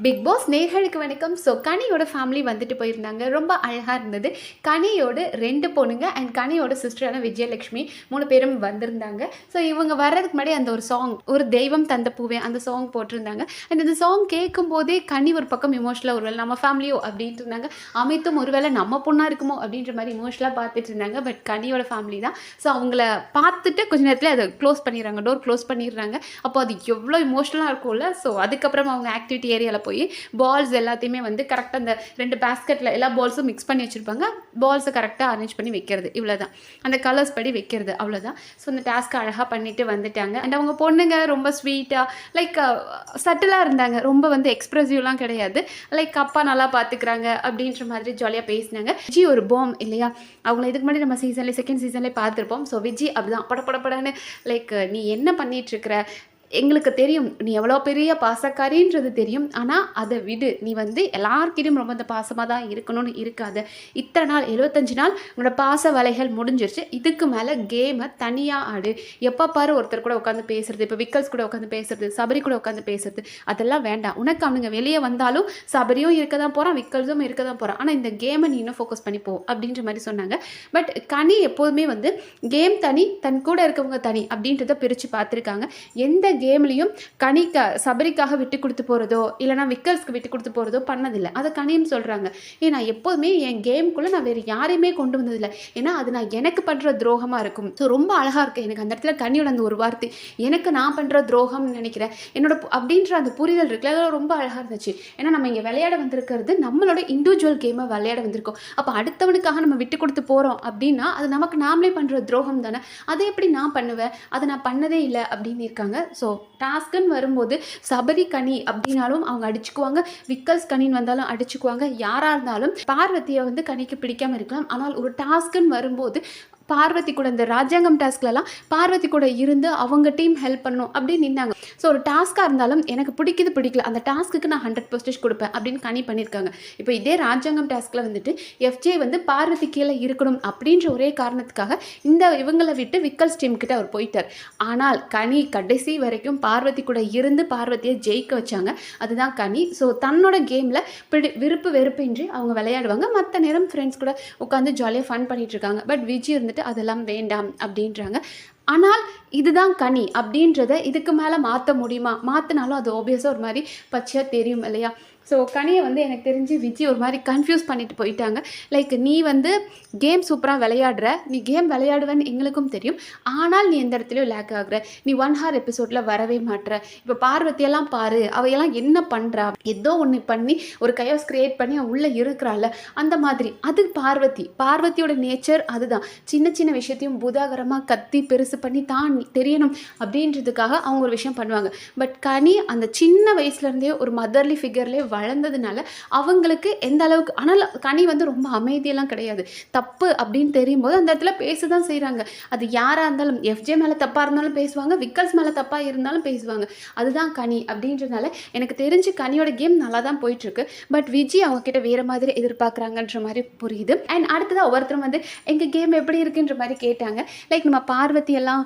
Big pass நேயர்களுக்கு வணக்கம். So கனியோட family வந்துட்டு போயிருந்தாங்க. ரொம்ப அழகாக இருந்தது. கனியோட 2 பொண்ணுங்க அண்ட் கனியோட சிஸ்டரான விஜயலட்சுமி 3 பேரும் வந்திருந்தாங்க. ஸோ இவங்க வர்றதுக்கு முன்னாடி அந்த ஒரு சாங், ஒரு தெய்வம் தந்த பூவே அந்த சாங் போட்டிருந்தாங்க. அண்ட் இந்த சாங் கேட்கும்போதே கனி ஒரு பக்கம் இமோஷனலாக, ஒருவேளை நம்ம ஃபேமிலியோ அப்படின்ட்டு இருந்தாங்க. அமித்தும் ஒருவேளை நம்ம பொண்ணாக இருக்குமோ அப்படின்ற மாதிரி இமோஷனலாக பார்த்துட்டு இருந்தாங்க. பட் கனியோட ஃபேமிலி தான். ஸோ அவங்கள பார்த்துட்டு கொஞ்ச நேரத்தில் அதை க்ளோஸ் பண்ணிடுறாங்க, டோர் க்ளோஸ் பண்ணிடுறாங்க. அப்போ அது எவ்வளோ இமோஷனலாக இருக்கும்ல. ஸோ அதுக்கப்புறம் அவங்க ஆக்டிவிட்டி ஏரியாவில் போய் பால்ஸ் எல்லாத்தையுமே வந்து கரெக்டாக அந்த 2 பேஸ்கெட்டில் எல்லா பால்ஸும் மிக்ஸ் பண்ணி வச்சுருப்பாங்க. பால்ஸை கரெக்டாக அரேஞ்ச் பண்ணி வைக்கிறது, இவ்வளோதான். அந்த கலர்ஸ் படி வைக்கிறது, அவ்வளோதான். ஸோ அந்த டாஸ்க்கை அழகாக பண்ணிட்டு வந்துட்டாங்க. அண்ட் அவங்க பொண்ணுங்க ரொம்ப ஸ்வீட்டாக லைக் சட்டிலாக இருந்தாங்க. ரொம்ப வந்து எக்ஸ்ப்ரெசிவ்லாம் கிடையாது. லைக் அப்பா நல்லா பார்த்துக்கிறாங்க அப்படின்ற மாதிரி ஜாலியாக பேசினாங்க. விஜி ஒரு பாம் இல்லையா, அவங்கள இதுக்கு முன்னாடி நம்ம சீசன்லேயே செகண்ட் சீசன்லேயே பார்த்துருப்போம். ஸோ விஜி அப்படிதான் படப்படன்னு லைக் நீ என்ன பண்ணிகிட்ருக்கிற, எங்களுக்கு தெரியும் நீ எவ்வளோ பெரிய பாசக்காரின்றது தெரியும், ஆனால் அதை விடு, நீ வந்து எல்லார்கிட்டையும் ரொம்ப அந்த பாசமாக தான் இருக்கணும்னு இருக்காது. இத்தனை நாள் 75 நாள் உன்னோட பாச வலைகள் முடிஞ்சிருச்சு. இதுக்கு மேலே கேமை தனியாக ஆடு. எப்போ பாரு ஒருத்தர் கூட உட்காந்து பேசுறது, இப்போ விக்கல்ஸ் கூட உட்காந்து பேசுறது, சபரி கூட உட்காந்து பேசுறது, அதெல்லாம் வேண்டாம். உனக்கு அவனுங்க வெளியே வந்தாலும் சபரியும் இருக்க தான் போகிறான், விக்கல்ஸும் இருக்க தான் போகிறான். ஆனால் இந்த கேமை நீ இன்னும் ஃபோக்கஸ் பண்ணி போ அப்படின்ற மாதிரி சொன்னாங்க. பட் கனி எப்போதுமே வந்து கேம் தனி, தன் கூட இருக்கவங்க தனி அப்படின்றத பிரித்து பார்த்துருக்காங்க. எந்த கேம்லையும் சபரிக்காக விட்டு கொடுத்து போகிறதோ இல்லைனா விக்கல்ஸ்க்கு விட்டு கொடுத்து போகிறதோ பண்ணதில்லை. அதை கனியும் சொல்கிறாங்க. ஏன்னா எப்போதுமே என் கேமுக்குள்ளே நான் வேறு யாரையுமே கொண்டு வந்ததில்லை, ஏன்னா அது நான் எனக்கு பண்ணுற துரோகமாக இருக்கும். ஸோ ரொம்ப அழகாக இருக்குது எனக்கு அந்த இடத்துல கனியோட அந்த ஒரு வார்த்தை, எனக்கு நான் பண்ணுற துரோகம்னு நினைக்கிறேன் என்னோட அப்படின்ற அந்த புரிதல் இருக்குல்ல, அதெல்லாம் ரொம்ப அழகாக இருந்துச்சு. ஏன்னா நம்ம இங்கே விளையாட வந்திருக்கிறது நம்மளோட இண்டிவிஜுவல் கேமை விளையாட வந்திருக்கோம். அப்போ அடுத்தவனுக்காக நம்ம விட்டு கொடுத்து போகிறோம் அப்படின்னா அது நமக்கு நாமளே பண்ணுற துரோகம் தானே. அதை எப்படி நான் பண்ணுவேன், அதை நான் பண்ணதே இல்லை அப்படின்னு இருக்காங்க. ஸோ டாஸ்க்குன்னு வரும்போது சபரி கனி அப்படின்னாலும் அவங்க அடிச்சுக்குவாங்க, விக்கல்ஸ் கனின்னு வந்தாலும் அடிச்சுக்குவாங்க. யாராக இருந்தாலும் பார்வதியை வந்து கனிக்கு பிடிக்காமல் இருக்கலாம். ஆனால் ஒரு டாஸ்க்குன்னு வரும்போது பார்வதி கூட இந்த ராஜாங்கம் டாஸ்க்லலாம் பார்வதி கூட இருந்து அவங்க டீம் ஹெல்ப் பண்ணணும் அப்படின்னு நின்னாங்க. ஸோ ஒரு டாஸ்க்காக இருந்தாலும் எனக்கு பிடிக்கல, அந்த டாஸ்க்கு நான் 100% கொடுப்பேன் அப்படின்னு கனி பண்ணியிருக்காங்க. இப்போ இதே ராஜாங்கம் டாஸ்கில் வந்துட்டு எஃப்ஜே வந்து பார்வதி கீழே இருக்கணும் அப்படின்ற ஒரே காரணத்துக்காக இவங்களை விட்டு விக்கல்ஸ் டீம் கிட்ட அவர் போயிட்டார். ஆனால் கனி கடைசி வரைக்கும் பார்வதி கூட இருந்து பார்வதியை ஜெயிக்க வச்சாங்க. அதுதான் கனி. ஸோ தன்னோட கேமில் விருப்பு வெறுப்பின்றி அவங்க விளையாடுவாங்க. மற்ற நேரம் ஃப்ரெண்ட்ஸ் கூட உட்காந்து ஜாலியாக ஃபன் பண்ணிட்டு இருக்காங்க. பட் விஜய் இருந்துட்டு அதெல்லாம் வேண்டாம் அப்படின்றாங்க. ஆனால் இதுதான் கனி அப்படின்றத இதுக்கு மேலே மாற்ற முடியுமா, மாற்றினாலும் அது ஆப்வியஸாக ஒரு மாதிரி பச்சையாக தெரியும் இல்லையா. ஸோ கனியை வந்து எனக்கு தெரிஞ்சு விஜய் ஒரு மாதிரி கன்ஃபியூஸ் பண்ணிட்டு போயிட்டாங்க. லைக் நீ வந்து கேம் சூப்பராக விளையாடுற, நீ கேம் விளையாடுவேன்னு எங்களுக்கும் தெரியும், ஆனால் நீ எந்த இடத்துலையும் லேக் ஆகுற, நீ 1 hour எபிசோடில் வரவே மாட்டுற. இப்போ பார்வதியெல்லாம் பாரு, அவையெல்லாம் என்ன பண்ணுறா, ஏதோ ஒன்று பண்ணி ஒரு கையோஸ் கிரியேட் பண்ணி உள்ளே இருக்கிறாள் அந்த மாதிரி. அது பார்வதியோட நேச்சர் அதுதான். சின்ன சின்ன விஷயத்தையும் பூதாகரமாக கத்தி பெருசு பண்ணி தான் தெரியணும் அப்படின்றதுக்காக அவங்க ஒரு விஷயம் பண்ணுவாங்க. பட் கனி அந்த சின்ன வயசுலேருந்தே ஒரு மதர்லி ஃபிகர்லேயே வளர்ந்ததுனால அவங்களுக்கு எந்த அளவுக்கு, ஆனால் கனி வந்து ரொம்ப அமைதியெல்லாம் கிடையாது. தப்பு அப்படின்னு தெரியும் போது அந்த இடத்துல பேச தான் செய்கிறாங்க. அது யாராக இருந்தாலும், எஃப்ஜே மேலே தப்பாக இருந்தாலும் பேசுவாங்க, விக்கல்ஸ் மேலே தப்பாக இருந்தாலும் பேசுவாங்க. அதுதான் கனி அப்படின்றதுனால எனக்கு தெரிஞ்சு கனியோட கேம் நல்லா தான் போயிட்டுருக்கு. பட் விஜய் அவங்கக்கிட்ட வேறு மாதிரி எதிர்பார்க்குறாங்கன்ற மாதிரி புரியுது. அண்ட் அடுத்ததாக ஒவ்வொருத்தரும் வந்து எங்கள் கேம் எப்படி இருக்குன்ற மாதிரி கேட்டாங்க. லைக் நம்ம பார்வதி எல்லாம்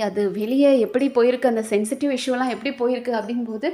அது வெளியே எப்படி போயிருக்கு, அந்த சென்சிட்டிவ் இஷ்யூலாம் எப்படி போயிருக்கு அப்படின்போது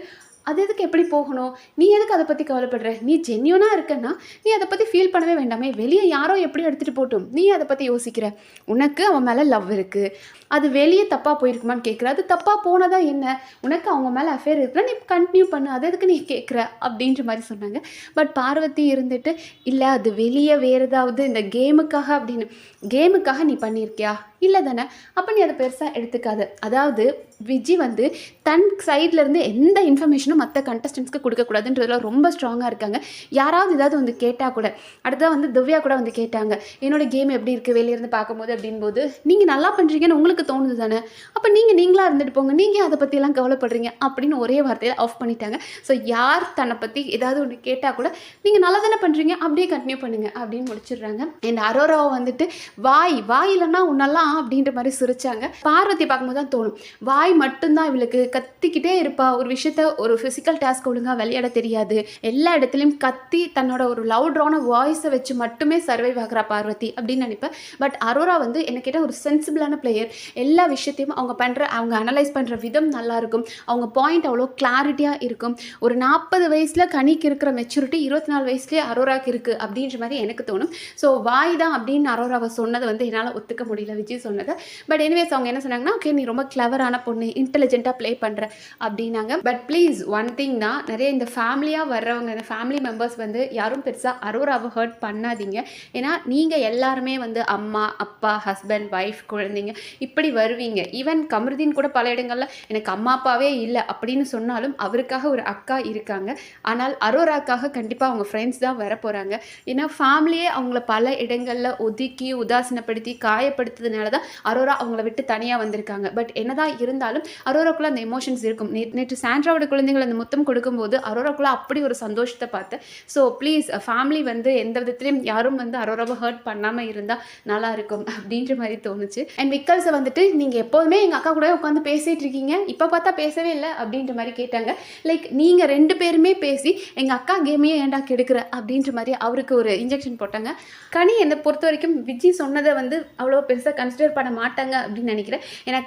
அது எதுக்கு எப்படி போகணும், நீ எதுக்கு அதை பற்றி கவலைப்படுற, நீ ஜென்யூனாக இருக்கன்னா நீ அதை பற்றி ஃபீல் பண்ணவே வேண்டாமே, வெளியே யாரோ எப்படி எடுத்துகிட்டு போட்டும், நீ அதை பற்றி யோசிக்கிற, உனக்கு அவன் மேலே லவ் இருக்குது, அது வெளியே தப்பாக போயிருக்குமான்னு கேட்குற, அது தப்பாக போனதா என்ன, உனக்கு அவங்க மேலே அஃபேர் இருக்குன்னா நீ கண்டினியூ பண்ணு, அது எதுக்கு நீ கேட்குற அப்படின்ற மாதிரி சொன்னாங்க. பட் பார்வதி இருந்துட்டு இல்லை அது வெளியே வேறு ஏதாவது இந்த கேமுக்காக அப்படின்னு, கேமுக்காக நீ பண்ணியிருக்கியா, இல்லை தானே, அப்போ நீ அதை பெருசாக எடுத்துக்காத. அதாவது விஜய் வந்து தன் சைட்லேருந்து எந்த இன்ஃபர்மேஷனும் மற்ற கண்டஸ்டன்ஸ்க்கு கொடுக்கக்கூடாதுன்றதுல ரொம்ப ஸ்ட்ராங்காக இருக்காங்க. யாராவது ஏதாவது வந்து கேட்டால் கூட, அடுத்ததாக வந்து திவ்யா கூட வந்து கேட்டாங்க என்னோடய கேம் எப்படி இருக்குது வெளியிருந்து பார்க்கும்போது அப்படின்போது, நீங்கள் நல்லா பண்ணுறீங்கன்னு உங்களுக்கு தோணுது தானே, அப்போ நீங்களாக இருந்துட்டு போங்க, நீங்கள் அதை பற்றியெல்லாம் கவலைப்படுறீங்க அப்படின்னு ஒரே வார்த்தையில் ஆஃப் பண்ணிட்டாங்க. ஸோ யார் தன்னை பற்றி ஏதாவது ஒன்று கேட்டால் கூட நீங்கள் நல்லா தானே பண்ணுறீங்க அப்படியே கண்டினியூ பண்ணுங்கள் அப்படின்னு முடிச்சிடுறாங்க. அண்ட் அரோராவை வந்துட்டு வாய் இல்லைன்னா உன்னெல்லாம் அப்படின்ற மாதிரி சிரிச்சாங்க. பார்வதி பார்க்கும்போது தான் தோணும், வாய் மட்டும்தான் இவளுக்கு, கத்திக்கிட்டே இருப்பா, ஒரு விஷயத்த ஒரு ஃபிசிக்கல் டாஸ்க் ஒழுங்காக விளையாட தெரியாது, எல்லா இடத்துலையும் கத்தி தன்னோட ஒரு லவுட்ரான வாய்ஸை வச்சு மட்டுமே சர்வைவ் ஆகிறா பார்வதி அப்படின்னு நினைப்பேன். பட் அரோரா வந்து என்ன கேட்டால் ஒரு சென்சிபிளான பிளேயர். எல்லா விஷயத்தையும் அவங்க அனலைஸ் பண்ணுற விதம் நல்லாயிருக்கும், அவங்க பாயிண்ட் அவ்வளோ கிளாரிட்டியாக இருக்கும். ஒரு 40 வயசில் கனிக்கு இருக்கிற மெச்சூரிட்டி 24 வயசுலேயே அரோராக்கு இருக்குது அப்படின்ற மாதிரி எனக்கு தோணும். ஸோ வாய் தான் அப்படின்னு அரோராவை சொன்னது வந்து என்னால் ஒத்துக்க முடியல, விஜய் சொன்னதை. பட் எனிவேஸ் அவங்க என்ன சொன்னாங்கன்னா, ஓகே நீ ரொம்ப கிளவரான பொண்ணு, இன்டெலிஜென்ட்டாக ப்ளே பண்ணுற அப்படின்னாங்க. பட் ப்ளீஸ் ஒன் திங் தான், நிறைய இந்த ஃபேமிலியாக வர்றவங்க, இந்த ஃபேமிலி மெம்பர்ஸ் வந்து யாரும் பெருசாக அரோராவை ஹர்ட் பண்ணாதீங்க. ஏன்னா நீங்கள் எல்லாருமே வந்து அம்மா அப்பா ஹஸ்பண்ட் ஒய்ஃப் குழந்தைங்க இப்படி வருவீங்க. ஈவன் கமருதீன் கூட பல இடங்களில் எனக்கு அம்மா அப்பாவே இல்லை அப்படின்னு சொன்னாலும் அவருக்காக ஒரு அக்கா இருக்காங்க. ஆனால் அரோராக்காக கண்டிப்பாக அவங்க ஃப்ரெண்ட்ஸ் தான் வர போகிறாங்க. ஏன்னா ஃபேமிலியே அவங்கள பல இடங்களில் ஒதுக்கி உதாசீனப்படுத்தி காயப்படுத்துறதுனால தான் அரோரா அவங்கள விட்டு தனியாக வந்திருக்காங்க. பட் என்னதான் இருந்தாலும் அரோராக்குள்ளே அந்த எமோஷன்ஸ் இருக்கும். நேற்று சாண்ட்ராவோட குழந்தைகள் அந்த முத்தம் கொடுக்கும்போது அரோராக்குள்ளே அப்படி ஒரு சந்தோஷத்தை பார்த்தேன். ஸோ ப்ளீஸ் ஃபேமிலி வந்து எந்த விதத்துலையும் யாரும் வந்து அரோராவை ஹர்ட் பண்ணாமல் இருந்தால் நல்லாயிருக்கும் அப்படின்ற மாதிரி தோணுச்சு. அண்ட் விக்கல்ஸை வந்துட்டு நீங்கள் எப்போதுமே எங்கள் அக்கா கூட உட்காந்து பேசிகிட்டு இருக்கீங்க, இப்போ பார்த்தா பேசவே இல்லை அப்படின்ற மாதிரி கேட்டாங்க. லைக் நீங்கள் 2 பேருமே பேசி எங்கள் அக்கா கேமையே ஏன்டா கெடுக்கிற அப்படின்ற மாதிரி அவருக்கு ஒரு இன்ஜெக்ஷன் போட்டாங்க. கனி என்னை பொறுத்த வரைக்கும் விஜய் சொன்னதை வந்து அவ்வளோ பெருசாக கன்சிடர் பண்ண மாட்டாங்க அப்படின்னு நினைக்கிறேன். ஏன்னா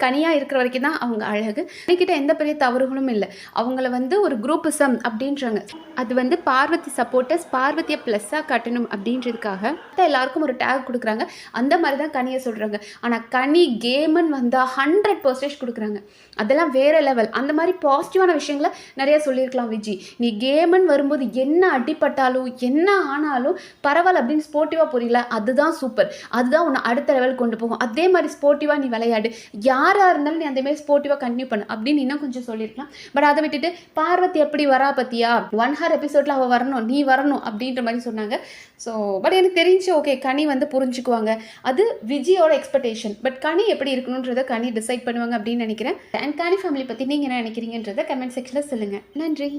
கனியாக இருக்கிற வரைக்கும் தான் அவங்க அழகு. கனிக்கிட்ட எந்த பெரிய தவறுகளும் இல்லை. அவங்கள வந்து ஒரு குரூப்பிசம் அப்படின்றாங்க, அது வந்து பார்வதி சப்போர்ட்டர்ஸ் பார்வதியை ப்ளஸ்ஸாக காட்டணும் அப்படின்றதுக்காக எல்லாருக்கும் ஒரு டேக் கொடுக்குறாங்க. அந்த மாதிரி தான் கனியை சொல்கிறாங்க. ஆனால் கனி கேமுன்னு வந்தால் 100% கொடுக்குறாங்க. அதெல்லாம் வேறு லெவல். அந்த மாதிரி பாசிட்டிவான விஷயங்களை நிறைய சொல்லியிருக்கலாம் விஜய். நீ கேமுன்னு வரும்போது என்ன அடிப்பட்டாலும் என்ன ஆனாலும் பரவாயில்ல அப்படின்னு ஸ்போர்ட்டிவாக போறீங்களா, அதுதான் சூப்பர். அதுதான் உன்னை அடுத்த லெவல் கொண்டு போகும். அதே மாதிரி ஸ்போர்ட்டிவாக நீ விளையாடு, யாராக இருந்தாலும் நீ அதே மாதிரி ஸ்போர்ட்டிவாக கண்டினியூ பண்ணு அப்படின்னு இன்னும் கொஞ்சம் சொல்லியிருக்கலாம். பட் அதை விட்டுட்டு பார்வதி எப்படி வரா பற்றியா, 1 hour எபிசோடில் அவள் வரணும், நீ வரணும் அப்படின்ற மாதிரி சொன்னாங்க. ஸோ பட் எனக்கு தெரிஞ்சு ஓகே கனி வந்து புரிஞ்சுக்குவாங்க, அது விஜயோட எக்ஸ்பெக்டேஷன். பட் கனி எப்படி இருக்கணுன்றதை கனி டிசைட் பண்ணுவாங்க அப்படின்னு நினைக்கிறேன். அண்ட் கனி ஃபேமிலி பற்றி நீங்கள் என்ன நினைக்கிறீங்கன்றதை கமெண்ட் செக்ஷனில் சொல்லுங்கள். நன்றி.